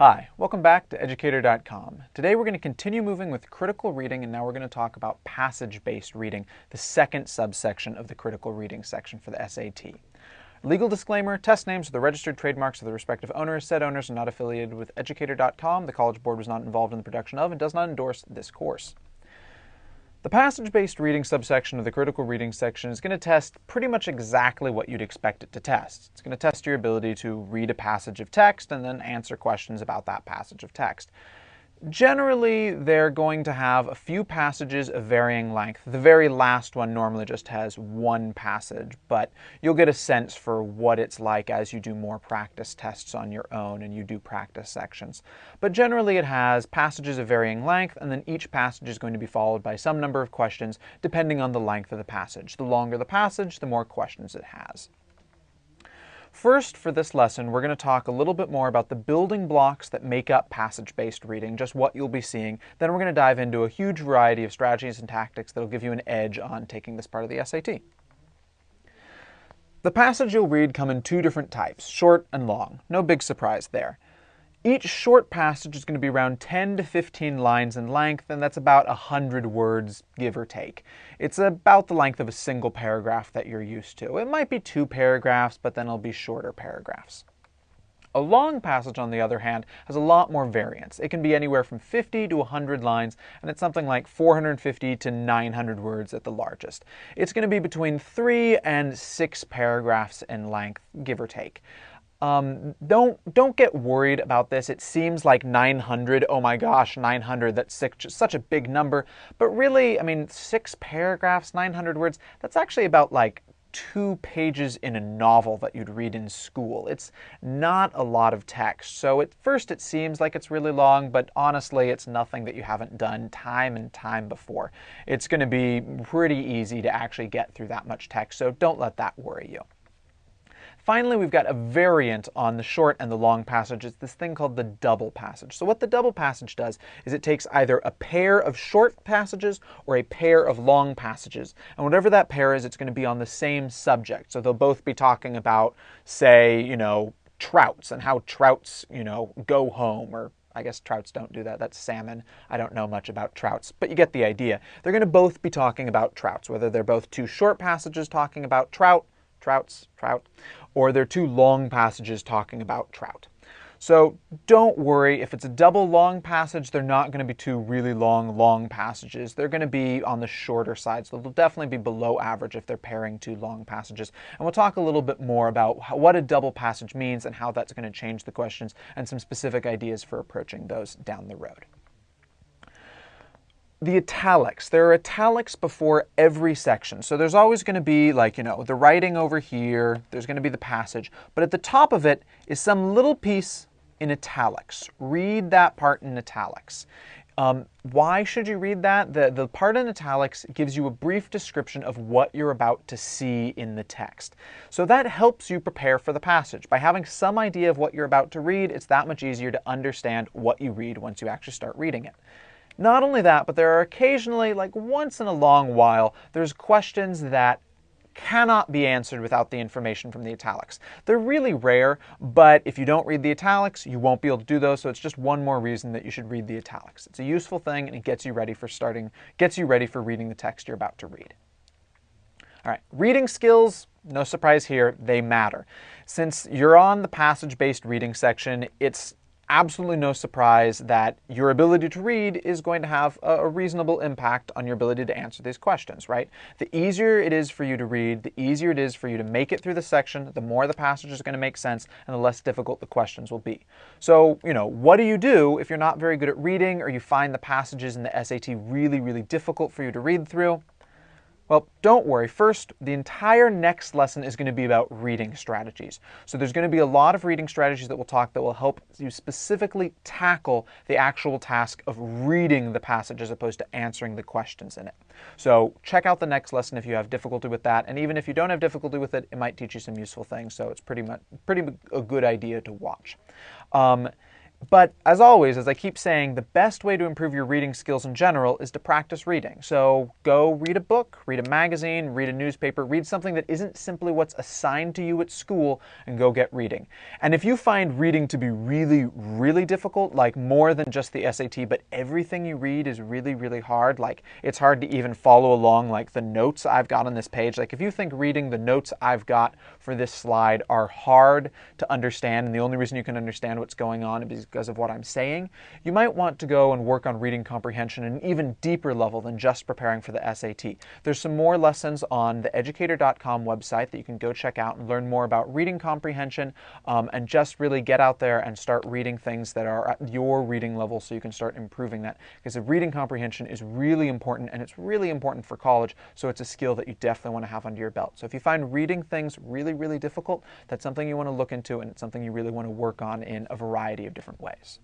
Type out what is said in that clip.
Hi, welcome back to Educator.com. Today we're going to continue moving with critical reading, and now we're going to talk about passage-based reading, the second subsection of the critical reading section for the SAT. Legal disclaimer, test names are the registered trademarks of the respective owners. Said owners are not affiliated with Educator.com. The College Board was not involved in the production of and does not endorse this course. The passage-based reading subsection of the critical reading section is going to test pretty much exactly what you'd expect it to test. It's going to test your ability to read a passage of text and then answer questions about that passage of text. Generally, they're going to have a few passages of varying length. The very last one normally just has one passage, but you'll get a sense for what it's like as you do more practice tests on your own and you do practice sections. But generally it has passages of varying length, and then each passage is going to be followed by some number of questions depending on the length of the passage. The longer the passage, the more questions it has. First, for this lesson, we're going to talk a little bit more about the building blocks that make up passage-based reading, just what you'll be seeing. Then we're going to dive into a huge variety of strategies and tactics that will give you an edge on taking this part of the SAT. The passage you'll read come in two different types, short and long. No big surprise there. Each short passage is going to be around 10 to 15 lines in length, and that's about 100 words, give or take. It's about the length of a single paragraph that you're used to. It might be two paragraphs, but then it'll be shorter paragraphs. A long passage, on the other hand, has a lot more variance. It can be anywhere from 50 to 100 lines, and it's something like 450 to 900 words at the largest. It's going to be between 3 and 6 paragraphs in length, give or take. Don't get worried about this. It seems like 900, oh my gosh, 900, that's such a big number. But really, I mean, 6 paragraphs, 900 words, that's actually about like 2 pages in a novel that you'd read in school. It's not a lot of text. So at first it seems like it's really long, but honestly, it's nothing that you haven't done time and time before. It's going to be pretty easy to actually get through that much text, so don't let that worry you. Finally, we've got a variant on the short and the long passage. It's this thing called the double passage. So what the double passage does is it takes either a pair of short passages or a pair of long passages. And whatever that pair is, it's going to be on the same subject. So they'll both be talking about, say, trouts and how trouts, go home, or I guess trouts don't do that. That's salmon. I don't know much about trouts, but you get the idea. They're going to both be talking about trouts, whether they're both two short passages talking about trout, or they're two long passages talking about trout. So don't worry, if it's a double long passage, they're not going to be two really long passages. They're going to be on the shorter side, so they'll definitely be below average if they're pairing two long passages. And we'll talk a little bit more about what a double passage means and how that's going to change the questions and some specific ideas for approaching those down the road. The italics. There are italics before every section. So there's always going to be the writing over here, there's going to be the passage, but at the top of it is some little piece in italics. Read that part in italics. Why should you read that? The part in italics gives you a brief description of what you're about to see in the text. So that helps you prepare for the passage. By having some idea of what you're about to read, it's that much easier to understand what you read once you actually start reading it. Not only that, but there are occasionally, like once in a long while, there's questions that cannot be answered without the information from the italics. They're really rare, but if you don't read the italics, you won't be able to do those, so it's just one more reason that you should read the italics. It's a useful thing, and it gets you ready for reading the text you're about to read. All right, reading skills, no surprise here, they matter. Since you're on the passage-based reading section, it's absolutely no surprise that your ability to read is going to have a reasonable impact on your ability to answer these questions, right? The easier it is for you to read, the easier it is for you to make it through the section, the more the passage is going to make sense, and the less difficult the questions will be. So, what do you do if you're not very good at reading, or you find the passages in the SAT really difficult for you to read through? Well, don't worry. First, the entire next lesson is going to be about reading strategies. So there's going to be a lot of reading strategies that we'll talk that will help you specifically tackle the actual task of reading the passage as opposed to answering the questions in it. So check out the next lesson if you have difficulty with that. And even if you don't have difficulty with it, it might teach you some useful things. So it's pretty a good idea to watch. But as always, as I keep saying, the best way to improve your reading skills in general is to practice reading. So go read a book, read a magazine, read a newspaper, read something that isn't simply what's assigned to you at school, and go get reading. And if you find reading to be really, really difficult, like more than just the SAT, but everything you read is really, really hard, like it's hard to even follow along like the notes I've got on this page. Like if you think reading the notes I've got for this slide are hard to understand, and the only reason you can understand what's going on is because of what I'm saying, you might want to go and work on reading comprehension at an even deeper level than just preparing for the SAT. There's some more lessons on the Educator.com website that you can go check out and learn more about reading comprehension, and just really get out there and start reading things that are at your reading level so you can start improving that. Because the reading comprehension is really important, and it's really important for college, so it's a skill that you definitely want to have under your belt. So if you find reading things really, really difficult, that's something you want to look into, and it's something you really want to work on in a variety of different ways.